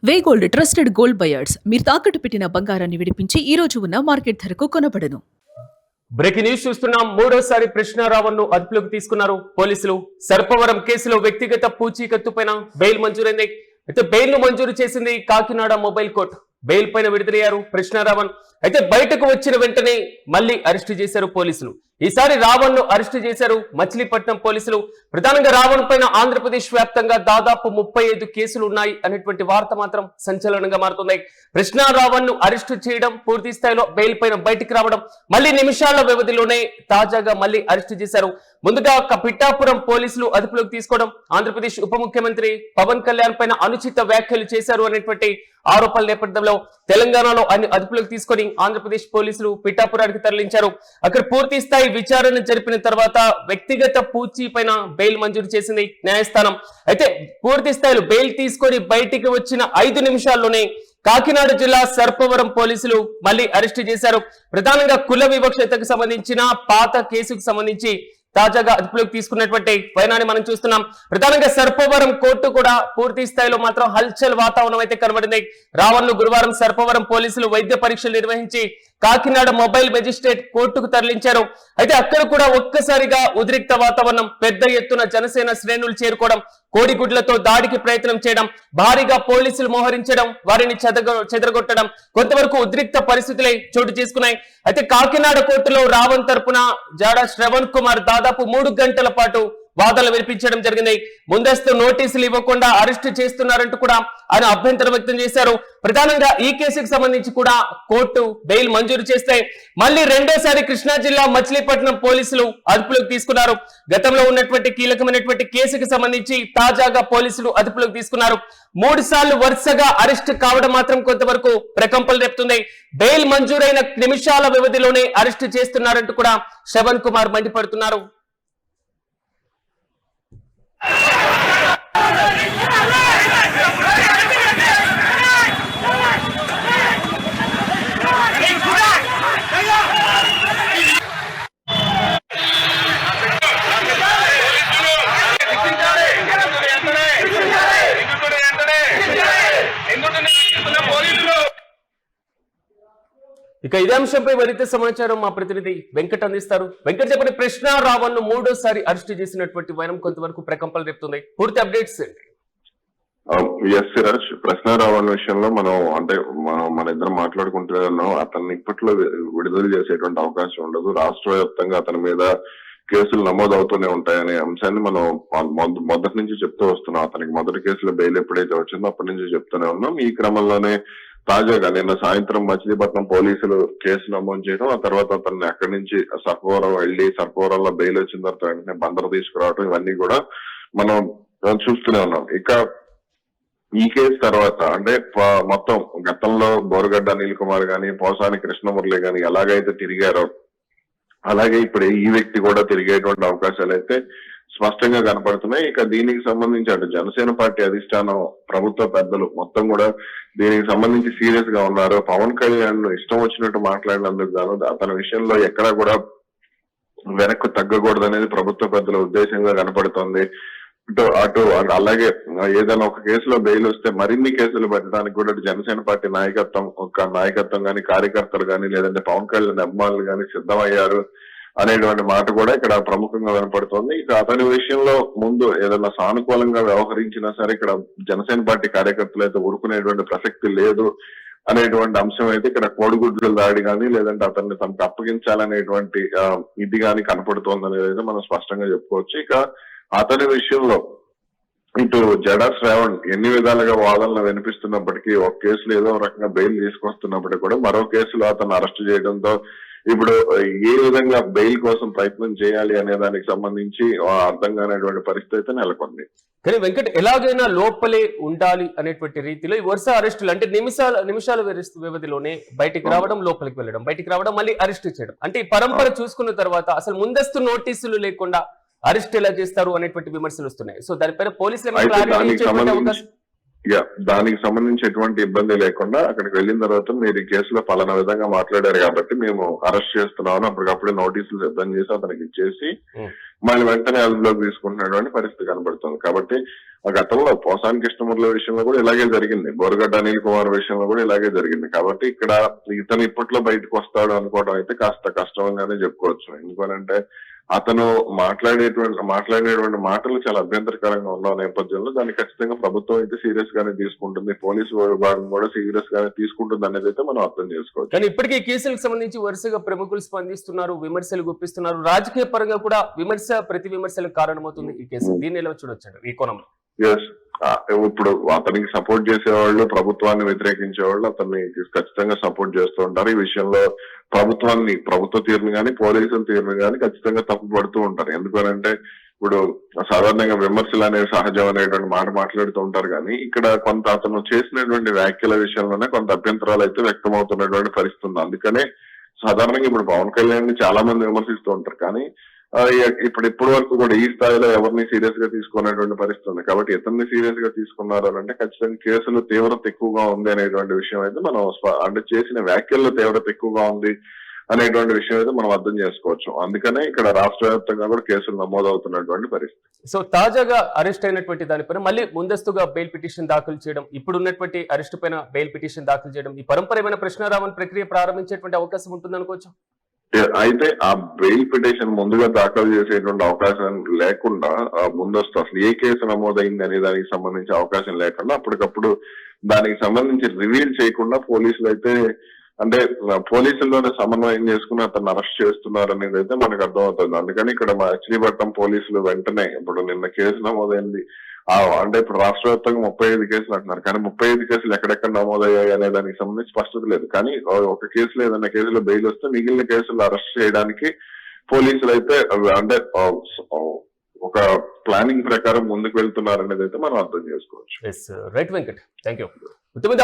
వే gold trusted gold buyers మీరు తాకట్టు పెట్టిన బంగారాన్ని విడిపించి ఈ రోజు ఉన్న మార్కెట్ ధరకు కొనబడను. బ్రేకింగ్ న్యూస్ చూస్తున్నాం. మూడోసారి కృష్ణారావును అదుపులోకి తీసుకున్నారు పోలీసులు. సర్పవరం కేసులో వ్యక్తిగత పూచీకత్తుపైన బెయిల్ మంజూరైంది. అయితే బెయిల్ ను మంజూరు చేసింది కాకినాడ మొబైల్ కోర్టు. బెయిల్ పైన విడుదలయ్యారు కృష్ణారావణ్. అయితే బయటకు వచ్చిన వెంటనే మళ్ళీ అరెస్టు చేశారు పోలీసులు. ఈసారి రావణ్ ను అరెస్టు చేశారు మచిలీపట్నం పోలీసులు. ప్రధానంగా రావణ్ పైన ఆంధ్రప్రదేశ్ వ్యాప్తంగా దాదాపు 35 కేసులు ఉన్నాయి అనేటువంటి వార్త మాత్రం సంచలనంగా మారుతున్నాయి. కృష్ణారావణ్ ను అరెస్టు చేయడం, పూర్తి స్థాయిలో బెయిల్ పైన బయటికి రావడం, మళ్ళీ నిమిషాల వ్యవధిలోనే తాజాగా మళ్ళీ అరెస్టు చేశారు. ముందుగా పిఠాపురం పోలీసులు అదుపులోకి తీసుకోవడం, ఆంధ్రప్రదేశ్ ఉప ముఖ్యమంత్రి పవన్ కళ్యాణ్ పైన అనుచిత వ్యాఖ్యలు చేశారు అనేటువంటి ఆరోపణల నేపథ్యంలో తెలంగాణలో ఆయన అదుపులోకి తీసుకొని ఆంధ్రప్రదేశ్ పోలీసులు పిఠాపురానికి తరలించారు. అక్కడ పూర్తి స్థాయి విచారణ జరిపిన తర్వాత వ్యక్తిగత పూచీ పైన బెయిల్ మంజూరు చేసింది న్యాయస్థానం. అయితే పూర్తి స్థాయిలో బెయిల్ తీసుకొని బయటికి వచ్చిన 5 నిమిషాల్లోనే కాకినాడ జిల్లా సర్పవరం పోలీసులు మళ్ళీ అరెస్టు చేశారు. ప్రధానంగా కుల వివక్షతకు సంబంధించిన పాత కేసుకు సంబంధించి తాజాగా అదుపులోకి తీసుకున్నటువంటి వైనాన్ని మనం చూస్తున్నాం. ప్రధానంగా సర్పవరం కోర్టు కూడా పూర్తి స్థాయిలో మాత్రం హల్చల్ వాతావరణం అయితే కనబడింది. రావణ్ గురువారం సర్పవరం పోలీసులు వైద్య పరీక్షలు నిర్వహించి కాకినాడ మొబైల్ మెజిస్ట్రేట్ కోర్టుకు తరలించారు. అయితే అక్కడ కూడా ఒక్కసారిగా ఉద్రిక్త వాతావరణం, పెద్ద ఎత్తున జనసేన శ్రేణులు చేరుకోవడం, కోడిగుడ్లతో దాడికి ప్రయత్నం చేయడం, భారీగా పోలీసులు మోహరించడం, వారిని చెదరగొట్టడం, కొంతవరకు ఉద్రిక్త పరిస్థితులే చోటు చేసుకున్నాయి. అయితే కాకినాడ కోర్టులో రావణ్ తరపున జాడా శ్రవణ్ కుమార్ దాదాపు 3 గంటల పాటు వాదనలు వినిపించడం జరిగింది. ముందస్తు నోటీసులు ఇవ్వకుండా అరెస్టు చేస్తున్నారంటూ కూడా ఆయన అభ్యంతరం వ్యక్తం చేశారు. ప్రధానంగా ఈ కేసుకు సంబంధించి కూడా కోర్టు బెయిల్ మంజూరు చేస్తే మళ్ళీ రెండోసారి కృష్ణా జిల్లా మచిలీపట్నం పోలీసులు అదుపులోకి తీసుకున్నారు. గతంలో ఉన్నటువంటి కీలకమైనటువంటి కేసుకు సంబంధించి తాజాగా పోలీసులు అదుపులోకి తీసుకున్నారు. 3 సార్లు వరుసగా అరెస్ట్ కావడం మాత్రం కొంతవరకు ప్రకంపనలు రేపుతుంది. బెయిల్ మంజూరైన నిమిషాల వ్యవధిలోనే అరెస్టు చేస్తున్నారంటూ కూడా శ్రవణ్ కుమార్ మండిపడుతున్నారు. ఇక ఇదే అంశంపై మరింత సమాచారం మా ప్రతినిధి వెంకట్ అందిస్తారు. వెంకట్ చెప్పండి, కృష్ణారావణ్ ను 3వ అరెస్టు చేసినటువంటి వైనం కొంతవరకు ప్రకంపనలు రేపుతుంది. పూర్తి అప్డేట్స్ ఏంటి? ఎస్ సిరాజ్, కృష్ణారావణ్ విషయంలో మన ఇద్దరం మాట్లాడుకుంటున్నాం. అతన్ని ఇప్పట్లో విడుదల చేసేటువంటి అవకాశం ఉండదు. రాష్ట్ర వ్యాప్తంగా అతని మీద కేసులు నమోదవుతూనే ఉంటాయనే అంశాన్ని మనం మొదటి నుంచి చెప్తూ వస్తున్నాం. అతనికి మొదటి కేసులో బెయిల్ ఎప్పుడైతే వచ్చిందో అప్పటి నుంచి చెప్తూనే ఉన్నాం. ఈ క్రమంలోనే తాజాగా నిన్న సాయంత్రం మచిలీపట్నం పోలీసులు కేసు నమోదు చేయడం, ఆ తర్వాత అతన్ని అక్కడి నుంచి సర్పవరం వెళ్లి సర్పవరంలో బెయిల్ వచ్చిన తర్వాత వెంటనే బందరు తీసుకురావడం, ఇవన్నీ కూడా మనం చూస్తూనే ఉన్నాం. ఇక ఈ కేసు తర్వాత అంటే మొత్తం గతంలో బోరగడ్డ అనిల్ కుమార్ గాని, పోసాని కృష్ణమురళి గాని ఎలాగైతే తిరిగారో అలాగే ఇప్పుడు ఈ వ్యక్తి కూడా తిరిగేటువంటి అవకాశాలు అయితే స్పష్టంగా కనపడుతున్నాయి. ఇక దీనికి సంబంధించి అటు జనసేన పార్టీ అధిష్టానం, ప్రభుత్వ పెద్దలు మొత్తం కూడా దీనికి సంబంధించి సీరియస్ గా ఉన్నారు. పవన్ కళ్యాణ్ ఇష్టం వచ్చినట్టు మాట్లాడినందుకు గాను అతని విషయంలో ఎక్కడా కూడా వెనక్కు తగ్గకూడదు అనేది ప్రభుత్వ పెద్దల ఉద్దేశంగా కనపడుతోంది. అటు అలాగే ఏదైనా ఒక కేసులో బెయిల్ వస్తే మరిన్ని కేసులు పెట్టడానికి కూడా జనసేన పార్టీ నాయకత్వం కానీ, కార్యకర్తలు కానీ, లేదంటే పవన్ కళ్యాణ్ అభిమానులు కానీ సిద్ధమయ్యారు అనేటువంటి మాట కూడా ఇక్కడ ప్రముఖంగా వినపడుతోంది. ఇక అతని విషయంలో ముందు ఏదైనా సానుకూలంగా వ్యవహరించినా సరే ఇక్కడ జనసేన పార్టీ కార్యకర్తలు అయితే ఊరుకునేటువంటి ప్రసక్తి లేదు అనేటువంటి అంశం అయితే ఇక్కడ కోడిగుడ్ల దాడి కానీ, లేదంటే అతన్ని తమకు అప్పగించాలనేటువంటి ఇది కానీ కనపడుతోంది అనేది అయితే మనం స్పష్టంగా చెప్పుకోవచ్చు. ఇక అతని విషయంలో ఇటు జడా శ్రావణ్ ఎన్ని విధాలుగా వాదనలు వినిపిస్తున్నప్పటికీ, ఒక కేసులో ఏదో రకంగా బెయిల్ తీసుకొస్తున్నప్పటికీ కూడా మరో కేసులో అతను అరెస్ట్ చేయడంతో ఇప్పుడు ఏ విధంగా బెయిల్ కోసం ప్రయత్నం చేయాలి అనే దానికి సంబంధించి అర్థం కానిటువంటి పరిస్థితి అయితే నెలకొంది. కానీ వెంకట్, ఎలాగైనా లోపలే ఉండాలి అనేటువంటి రీతిలో ఈ వరుస అరెస్టులు అంటే నిమిషాల వ్యవధిలోనే బయటికి రావడం, లోపలికి వెళ్ళడం, బయటికి రావడం, మళ్ళీ అరెస్ట్ చేయడం, అంటే ఈ పరంపర చూసుకున్న తర్వాత అసలు ముందస్తు నోటీసులు లేకుండా అరెస్ట్ ఎలా చేస్తారు అనేటువంటి విమర్శలు వస్తున్నాయి. సో దానిపైన పోలీసులు దానికి సంబంధించి ఎటువంటి ఇబ్బంది లేకుండా అక్కడికి వెళ్ళిన తర్వాత మీరు ఈ కేసులో పలానా విధంగా మాట్లాడారు కాబట్టి మేము అరెస్ట్ చేస్తున్నామని అప్పటికప్పుడే నోటీసులు సిద్ధం చేసి అతనికి ఇచ్చేసి మళ్ళీ వెంటనే అదుపులోకి తీసుకుంటున్నటువంటి పరిస్థితి కనబడుతుంది. కాబట్టి ఆ గతంలో పోసాని కృష్ణమూర్ల విషయంలో కూడా ఇలాగే జరిగింది, బోరగడ్డ అనిల్ కుమార్ విషయంలో కూడా ఇలాగే జరిగింది. కాబట్టి ఇక్కడ ఇతను ఇప్పట్లో బయటకు వస్తాడు అనుకోవడం అయితే కాస్త కష్టంగానే చెప్పుకోవచ్చు. ఎందుకనంటే అతను మాట్లాడేటువంటి మాటలు చాలా అభ్యంతరకరంగా ఉన్న నేపథ్యంలో దాన్ని ఖచ్చితంగా ప్రభుత్వం అయితే సీరియస్ గానే తీసుకుంటుంది, పోలీసు విభాగం కూడా సీరియస్ గానే తీసుకుంటుంది అనేది అయితే మనం అర్థం చేసుకోవచ్చు. కానీ ఇప్పటికే ఈ కేసులకు సంబంధించి వరుసగా ప్రముఖులు స్పందిస్తున్నారు, విమర్శలు గుప్పిస్తున్నారు. రాజకీయ పరంగా కూడా విమర్శ ప్రతి విమర్శలకు కారణమవుతుంది ఈ కేసు. దీన్ని ఎలా చూడొచ్చు ఈ కోణంలో? ఇప్పుడు అతనికి సపోర్ట్ చేసేవాళ్ళు, ప్రభుత్వాన్ని వ్యతిరేకించేవాళ్ళు అతన్ని ఖచ్చితంగా సపోర్ట్ చేస్తూ ఉంటారు. ఈ విషయంలో ప్రభుత్వ తీరుని కానీ పోలీసుల తీరుని కానీ ఖచ్చితంగా తప్పుపడుతూ ఉంటారు. ఎందుకనంటే ఇప్పుడు సాధారణంగా విమర్శలు అనేవి సహజం అనేటువంటి మాట మాట్లాడుతూ ఉంటారు. కానీ ఇక్కడ కొంత అతను చేసినటువంటి వ్యాఖ్యల విషయంలోనే కొంత అభ్యంతరాలు అయితే వ్యక్తం అవుతున్నటువంటి పరిస్థితి ఉంది. అందుకనే సాధారణంగా ఇప్పుడు పవన్ కళ్యాణ్ ని చాలా మంది విమర్శిస్తూ ఉంటారు. కానీ ఇప్పటి వరకు కూడా ఈ స్థాయిలో ఎవరిని సీరియస్ గా తీసుకునేటువంటి పరిస్థితి ఉంది. కాబట్టి ఇతన్ని సీరియస్ గా తీసుకున్నారు అంటే ఖచ్చితంగా కేసులు తీవ్రత ఎక్కువగా ఉంది అనేటువంటి విషయం అయితే మనం అంటే చేసిన వ్యాఖ్యల్లో తీవ్రత ఎక్కువగా ఉంది అనేటువంటి విషయం అయితే మనం అర్థం చేసుకోవచ్చు. అందుకనే ఇక్కడ రాష్ట్ర వ్యాప్తంగా కూడా కేసులు నమోదవుతున్నటువంటి పరిస్థితి. సో తాజాగా అరెస్ట్ అయినటువంటి దానిపైన మళ్ళీ ముందస్తుగా బెయిల్ పిటిషన్ దాఖలు చేయడం, ఇప్పుడు ఉన్నటువంటి అరెస్ట్ పైన బెయిల్ పిటిషన్ దాఖలు చేయడం, ఈ పరంపరమైన ప్రశ్నారావణ ప్రక్రియ ప్రారంభించేటువంటి అవకాశం ఉంటుంది అనుకోవచ్చు. అయితే ఆ బెయిల్ పిటిషన్ ముందుగా దాఖలు చేసేటువంటి అవకాశం లేకుండా ముందస్తు అసలు ఏ కేసు నమోదైంది అనే దానికి సంబంధించి అవకాశం లేకుండా అప్పటికప్పుడు దానికి సంబంధించి రివీల్ చేయకుండా పోలీసులు అయితే అంటే పోలీసుల్లోనే సమన్వయం చేసుకుని అతన్ని అరెస్ట్ చేస్తున్నారు అనేది అయితే మనకు అర్థమవుతుంది. అందుకని ఇక్కడ మచిలీపట్నం పోలీసులు వెంటనే ఇప్పుడు నిన్న కేసు నమోదైంది అంటే ఇప్పుడు రాష్ట్ర వ్యాప్తంగా 35 కేసులు అంటున్నారు. కానీ 35 కేసులు ఎక్కడెక్కడ నమోదయ్యాయి అనే దానికి సంబంధించి స్పష్టత లేదు. కానీ ఒక కేసులో ఏదైనా కేసులో బెయిల్ వస్తే మిగిలిన కేసులు అరెస్ట్ చేయడానికి పోలీసులు అయితే అంటే ఒక ప్లానింగ్ ప్రకారం ముందుకు వెళ్తున్నారు అనేది అయితే మనం అర్థం చేసుకోవచ్చు. Right Venkat, thank you.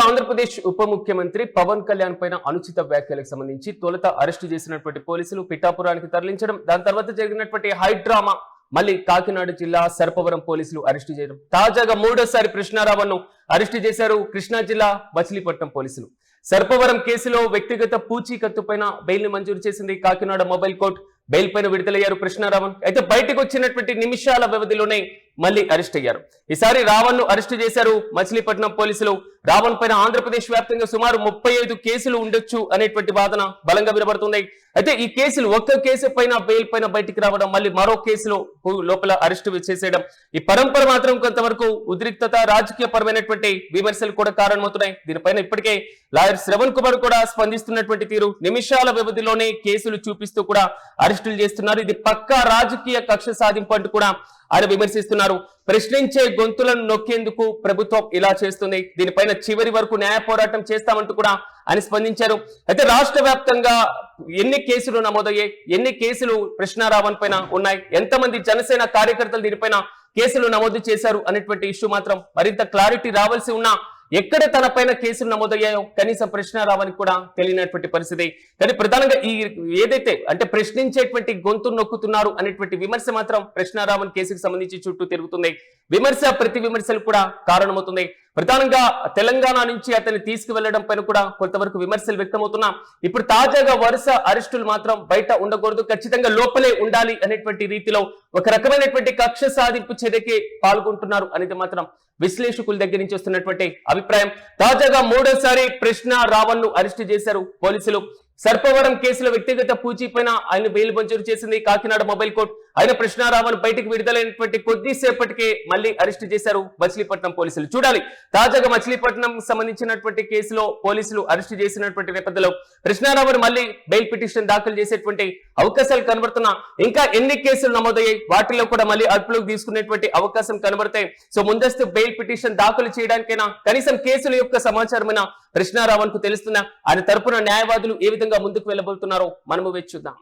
Andhra Pradesh ఉప ముఖ్యమంత్రి పవన్ కళ్యాణ్ పైన అనుచిత వ్యాఖ్యలకు సంబంధించి తొలుత అరెస్టు చేసినటువంటి పోలీసులు పిఠాపురానికి తరలించడం, దాని తర్వాత జరిగినటువంటి హైడ్రామా మళ్ళీ కాకినాడ జిల్లా సర్పవరం పోలీసులు అరెస్టు చేయడం, తాజాగా మూడోసారి కృష్ణారావును అరెస్టు చేశారు కృష్ణా జిల్లా మచిలీపట్నం పోలీసులు. సర్పవరం కేసులో వ్యక్తిగత పూచీకత్తు పైన బెయిల్ ని మంజూరు చేసింది కాకినాడ మొబైల్ కోర్టు. బెయిల్ పైన విడుదలయ్యారు కృష్ణారావన్. అయితే బయటకు వచ్చినటువంటి నిమిషాల వ్యవధిలోనే మళ్ళీ అరెస్ట్ అయ్యారు. ఈసారి రావణ్ ను అరెస్ట్ చేశారు మచిలీపట్నం పోలీసులు. రావణ్ పైన ఆంధ్రప్రదేశ్ వ్యాప్తంగా సుమారు 35 కేసులు ఉండొచ్చు అనేటువంటి వాదన బలంగా వినబడుతున్నాయి. అయితే ఈ కేసులు ఒక్క కేసు పైన బెయిల్ పైన బయటికి రావడం, మళ్ళీ మరో కేసులో లోపల అరెస్టు చేసేయడం, ఈ పరంపర మాత్రం కొంతవరకు ఉద్రిక్తత, రాజకీయ పరమైనటువంటి విమర్శలు కూడా కారణమవుతున్నాయి. దీనిపైన ఇప్పటికే లాయర్ శ్రవణ్ కుమార్ కూడా స్పందిస్తున్నటువంటి తీరు, నిమిషాల వ్యవధిలోనే కేసులు చూపిస్తూ కూడా అరెస్టులు చేస్తున్నారు. ఇది పక్కా రాజకీయ కక్ష సాధింపు అంటూ కూడా ఆయన విమర్శిస్తున్నారు. ప్రశ్నించే గొంతులను నొక్కేందుకు ప్రభుత్వం ఇలా చేస్తుంది, దీనిపైన చివరి వరకు న్యాయ పోరాటం చేస్తామంటూ కూడా ఆయన స్పందించారు. అయితే రాష్ట్ర వ్యాప్తంగా ఎన్ని కేసులు నమోదయ్యాయి, ఎన్ని కేసులు కృష్ణారావన్ పైన ఉన్నాయి, ఎంతమంది జనసేన కార్యకర్తలు దీనిపైన కేసులు నమోదు చేశారు అనేటువంటి ఇష్యూ మాత్రం మరింత క్లారిటీ రావాల్సి ఉన్నా ఎక్కడ తన పైన కేసులు నమోదయ్యాయో కనీసం కృష్ణారావానికి కూడా తెలియనటువంటి పరిస్థితి. కానీ ప్రధానంగా ఈ ఏదైతే అంటే ప్రశ్నించేటువంటి గొంతు నొక్కుతున్నారు అనేటువంటి విమర్శ మాత్రం కృష్ణారావన్ కేసుకు సంబంధించి చుట్టూ తిరుగుతుంది. విమర్శ ప్రతి విమర్శలు కూడా కారణమవుతుంది. ప్రధానంగా తెలంగాణ నుంచి అతన్ని తీసుకువెళ్లడం పైన కూడా కొంతవరకు విమర్శలు వ్యక్తమవుతున్నా ఇప్పుడు తాజాగా వరుస అరెస్టులు మాత్రం బయట ఉండకూడదు, ఖచ్చితంగా లోపలే ఉండాలి అనేటువంటి రీతిలో ఒక రకమైనటువంటి కక్ష సాధింపు చర్యకి పాల్గొంటున్నారు అనేది మాత్రం విశ్లేషకుల దగ్గర నుంచి వస్తున్నటువంటి అభిప్రాయం. తాజాగా మూడోసారి కృష్ణారావన్ ను అరెస్టు చేశారు పోలీసులు. సర్పవరం కేసులో వ్యక్తిగత పూచీ పైన ఆయన బెయిల్ మంజూరు చేసింది కాకినాడ మొబైల్ కోర్టు. ఆయన కృష్ణారావన్ బయటకు విడుదలైనటువంటి కొద్దిసేపటికే మళ్ళీ అరెస్టు చేశారు మచిలీపట్నం పోలీసులు. చూడాలి తాజాగా మచిలీపట్నం సంబంధించినటువంటి కేసులో పోలీసులు అరెస్టు చేసినటువంటి నేపథ్యంలో కృష్ణారావన్ మళ్ళీ బెయిల్ పిటిషన్ దాఖలు చేసేటువంటి అవకాశాలు కనబడుతున్నా ఇంకా ఎన్ని కేసులు నమోదయ్యాయి వాటిలో కూడా మళ్ళీ అదుపులోకి తీసుకునేటువంటి అవకాశం కనబడతాయి. సో ముందస్తు బెయిల్ పిటిషన్ దాఖలు చేయడానికైనా కనీసం కేసుల యొక్క సమాచారమైన కృష్ణారావన్ కు తెలుస్తున్నా ఆయన తరపున న్యాయవాదులు ఏ విధంగా ముందుకు వెళ్ళబోతున్నారో మనము వేచి చూద్దాం.